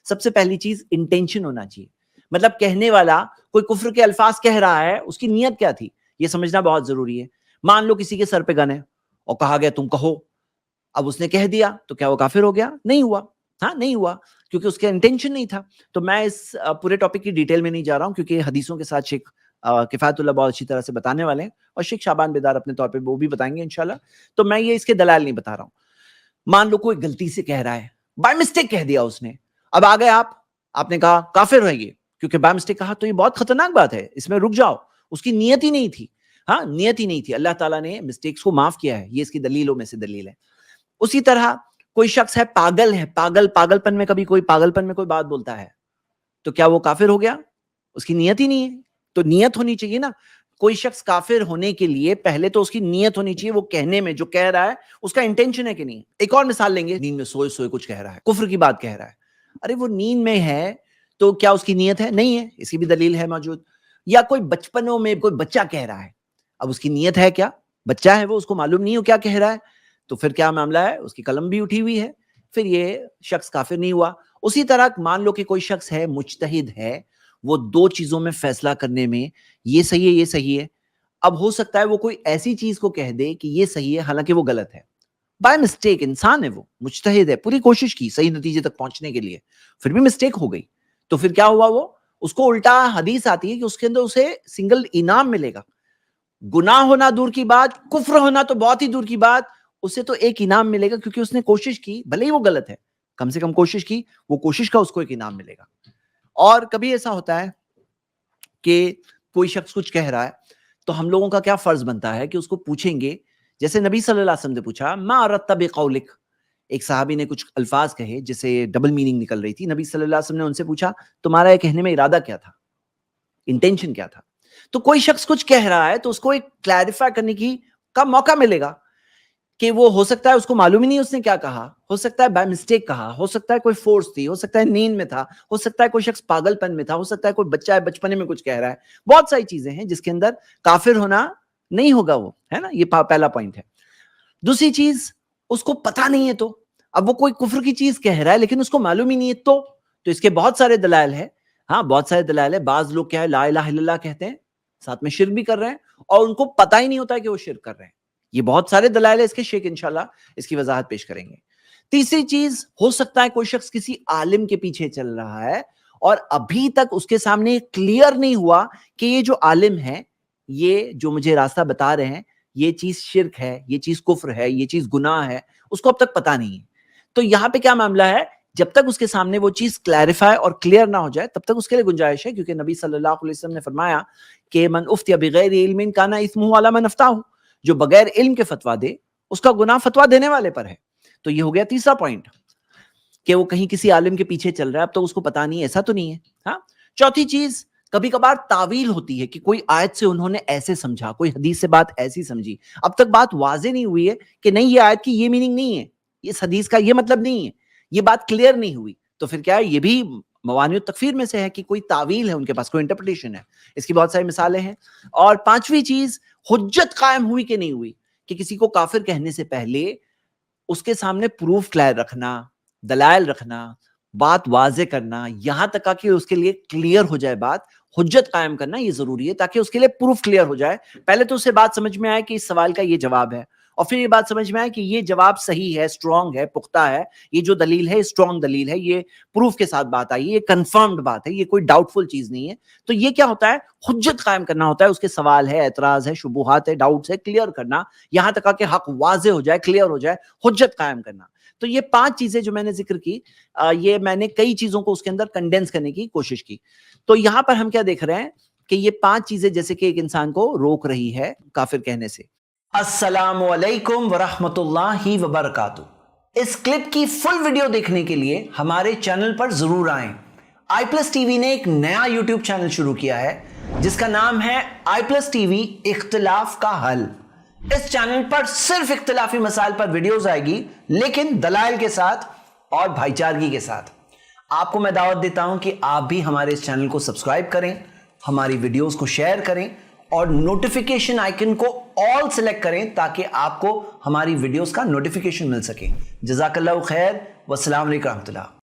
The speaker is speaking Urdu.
سب سے پہلی چیز انٹینشن ہونا چاہیے. مطلب کہنے والا کوئی کفر کے الفاظ کہہ رہا ہے, اس کی نیت کیا تھی, یہ سمجھنا بہت ضروری ہے. مان لو کسی کے سر پہ گن ہے اور کہا گیا تم کہو, اب اس نے کہہ دیا تو کیا وہ کافر ہو گیا؟ نہیں ہوا. ہاں نہیں ہوا, کیونکہ اس کا انٹینشن نہیں تھا. تو میں اس پورے ٹاپک کی ڈیٹیل میں نہیں جا رہا ہوں, کیونکہ حدیثوں کے ساتھ شیخ کفایت اللہ بہت اچھی طرح سے بتانے والے ہیں, اور شیخ شعبان بیدار اپنے طور پہ وہ بھی بتائیں گے انشاءاللہ. تو میں یہ اس کے دلائل نہیں بتا رہا ہوں. مان لو کوئی غلطی سے کہہ رہا ہے, بائی مسٹیک کہہ دیا اس نے, اب آ گئے آپ نے کہا کافر ہے یہ, کیونکہ بائی مسٹیک کہا, تو یہ بہت خطرناک بات ہے, اس میں رک جاؤ. اس کی نیت ہی نہیں تھی. ہاں نیت ہی نہیں تھی. اللہ تعالیٰ نے مسٹیکس کو معاف کیا ہے, یہ اس کی دلیلوں میں سے دلیل ہے. اسی طرح کوئی شخص ہے پاگل ہے, پاگل پن میں کبھی کوئی پاگل پن میں کوئی بات بولتا ہے, تو کیا وہ کافر ہو گیا؟ اس کی نیت ہی نہیں ہے. تو نیت ہونی چاہیے نا. کوئی شخص کافر ہونے کے لیے پہلے تو اس کی نیت ہونی چاہیے, وہ کہنے میں جو کہہ رہا ہے اس کا انٹینشن ہے کہ نہیں. ایک اور مثال لیں گے, نیند میں سوئے سوئے کچھ کہہ رہا ہے, کفر کی بات کہہ رہا ہے. ارے وہ نیند میں ہے تو کیا اس کی نیت ہے؟ نہیں ہے, اس کی بھی دلیل ہے موجود. یا کوئی بچپنوں میں کوئی بچہ کہہ رہا ہے, اب اس کی نیت ہے کیا؟ بچہ ہے وہ, اس کو معلوم نہیں ہو کیا کہہ رہا ہے, تو پھر کیا معاملہ ہے, اس کی قلم بھی اٹھی ہوئی ہے, پھر یہ شخص کافر نہیں ہوا. اسی طرح مان لو کہ کوئی شخص ہے مجتہد ہے, وہ دو چیزوں میں فیصلہ کرنے میں یہ صحیح ہے یہ صحیح ہے. اب ہو سکتا ہے وہ کوئی ایسی چیز کو کہہ دے کہ یہ صحیح ہے حالانکہ وہ غلط ہے. بائی مسٹیک, انسان ہے وہ, مجتہد ہے, پوری کوشش کی صحیح نتیجے تک پہنچنے کے لیے, پھر بھی مسٹیک ہو گئی. تو پھر کیا ہوا, وہ اس کو الٹا حدیث آتی ہے کہ اس کے اندر اسے سنگل انعام ملے گا. گناہ ہونا دور کی بات, کفر ہونا تو بہت ہی دور کی بات, اسے تو ایک انعام ملے گا, کیونکہ اس نے کوشش کی, بھلے ہی وہ غلط ہے, کم سے کم کوشش کی, وہ کوشش کا اس کو ایک انعام ملے گا. اور کبھی ایسا ہوتا ہے کہ کوئی شخص کچھ کہہ رہا ہے, تو ہم لوگوں کا کیا فرض بنتا ہے کہ اس کو پوچھیں گے. جیسے نبی صلی اللہ علیہ وسلم نے پوچھا, ما اردت بقولک, ایک صحابی نے کچھ الفاظ کہے جسے ڈبل میننگ نکل رہی تھی. نبی صلی اللہ علیہ وسلم نے ان سے پوچھا, تمہارا یہ کہنے میں ارادہ کیا تھا, انٹینشن کیا تھا؟ تو کوئی شخص کچھ کہہ رہا ہے تو اس کو ایک کلیریفائی کرنے کا موقع ملے گا, کہ وہ ہو سکتا ہے اس کو معلوم ہی نہیں اس نے کیا کہا, ہو سکتا ہے بائی مسٹیک کہا, ہو سکتا ہے کوئی فورس تھی, ہو سکتا ہے نیند میں تھا, ہو سکتا ہے کوئی شخص پاگل پن میں تھا, ہو سکتا ہے کوئی بچہ ہے بچپنے میں کچھ کہہ رہا ہے. بہت ساری چیزیں ہیں جس کے اندر کافر ہونا نہیں ہوگا وہ, ہے نا. یہ پہلا پوائنٹ ہے. دوسری چیز, اس کو پتا نہیں ہے, تو اب وہ کوئی کفر کی چیز کہہ رہا ہے لیکن اس کو معلوم ہی نہیں ہے, تو اس کے بہت سارے دلائل ہیں. ہاں بہت سارے دلائل ہیں. بعض لوگ کیا ہے, لا الہ الا اللہ کہتے ہیں, ساتھ میں شرک بھی کر رہے ہیں, اور ان کو پتا ہی نہیں ہوتا ہے کہ وہ شرک کر رہے ہیں. یہ بہت سارے دلائل ہیں اس کے, شیخ انشاءاللہ اس کی وضاحت پیش کریں گے. تیسری چیز, ہو سکتا ہے کوئی شخص کسی عالم کے پیچھے چل رہا ہے اور ابھی تک اس کے سامنے کلیئر نہیں ہوا کہ یہ جو عالم ہے, یہ جو مجھے راستہ بتا رہے ہیں, یہ چیز شرک ہے, یہ چیز کفر ہے, یہ چیز گناہ ہے, اس کو اب تک پتا نہیں ہے. تو یہاں پہ کیا معاملہ ہے, جب تک اس کے سامنے وہ چیز کلیریفائی اور کلیئر نہ ہو جائے تب تک اس کے لیے گنجائش ہے, کیونکہ نبی صلی اللہ علیہ وسلم نے فرمایا کہ من افتی بغیر علم کان اثمہ علی من افتاه, جو بغیر علم کے فتوا دے اس کا گناہ فتوا دینے والے پر ہے. تو یہ ہو گیا تیسرا پوائنٹ, کہ وہ کہیں کسی عالم کے پیچھے چل رہا ہے, اب تو اس کو پتا نہیں, ایسا تو نہیں ہے. ہاں. چوتھی چیز, کبھی کبھار تعویل ہوتی ہے کہ کوئی آیت سے انہوں نے ایسے سمجھا, کوئی حدیث سے بات ایسی سمجھی, اب تک بات واضح نہیں ہوئی ہے کہ نہیں یہ آیت کی یہ میننگ نہیں ہے, اس حدیث کا یہ مطلب نہیں ہے, یہ بات کلیئر نہیں ہوئی, تو پھر کیا ہے, یہ بھی موانع التکفیر میں سے ہے کہ کوئی تعویل ہے ان کے پاس, کوئی انٹرپریٹیشن ہے. اس کی بہت ساری مثالیں ہیں. اور پانچویں چیز, حجت قائم ہوئی کہ نہیں ہوئی, کہ کسی کو کافر کہنے سے پہلے اس کے سامنے پروف کلیئر رکھنا, دلائل رکھنا, بات واضح کرنا, یہاں تک کہ اس کے لیے کلیئر ہو جائے بات, حجت قائم کرنا, یہ ضروری ہے تاکہ اس کے لیے پروف کلیئر ہو جائے. پہلے تو اسے بات سمجھ میں آئے کہ اس سوال کا یہ جواب ہے, اور پھر یہ بات سمجھ میں آئے کہ یہ جواب صحیح ہے, اسٹرانگ ہے, پختہ ہے, یہ جو دلیل ہے اسٹرانگ دلیل ہے, یہ پروف کے ساتھ بات آئی ہے, یہ کنفرمڈ بات ہے, یہ کوئی ڈاؤٹ فل چیز نہیں ہے. تو یہ کیا ہوتا ہے, حجت قائم کرنا ہوتا ہے, اس کے سوال ہے, اعتراض ہے, شبہات ہے, ڈاؤٹس ہے, کلیئر کرنا, یہاں تک کہ حق واضح ہو جائے, کلیئر ہو جائے, حجت قائم کرنا. تو یہ 5 چیزیں جو میں نے ذکر کی, یہ میں نے کئی چیزوں کو اس کے اندر کنڈینس کرنے کی کوشش کی. تو یہاں پر ہم کیا دیکھ رہے ہیں کہ یہ 5 چیزیں جیسے کہ ایک انسان کو روک رہی ہے کافر کہنے سے. السلام علیکم ورحمۃ اللہ وبرکاتہ. اس کلپ کی فل ویڈیو دیکھنے کے لیے ہمارے چینل پر ضرور آئیں. آئی پلس ٹی وی نے ایک نیا یوٹیوب چینل شروع کیا ہے جس کا نام ہے آئی پلس ٹی وی اختلاف کا حل. اس چینل پر صرف اختلافی مسائل پر ویڈیوز آئے گی, لیکن دلائل کے ساتھ اور بھائی چارگی کے ساتھ. آپ کو میں دعوت دیتا ہوں کہ آپ بھی ہمارے اس چینل کو سبسکرائب کریں, ہماری ویڈیوز کو شیئر کریں, اور نوٹیفیکیشن آئیکن کو آل سلیکٹ کریں تاکہ آپ کو ہماری ویڈیوز کا نوٹیفیکیشن مل سکے. جزاک اللہ خیر, والسلام علیکم ورحمۃ اللہ.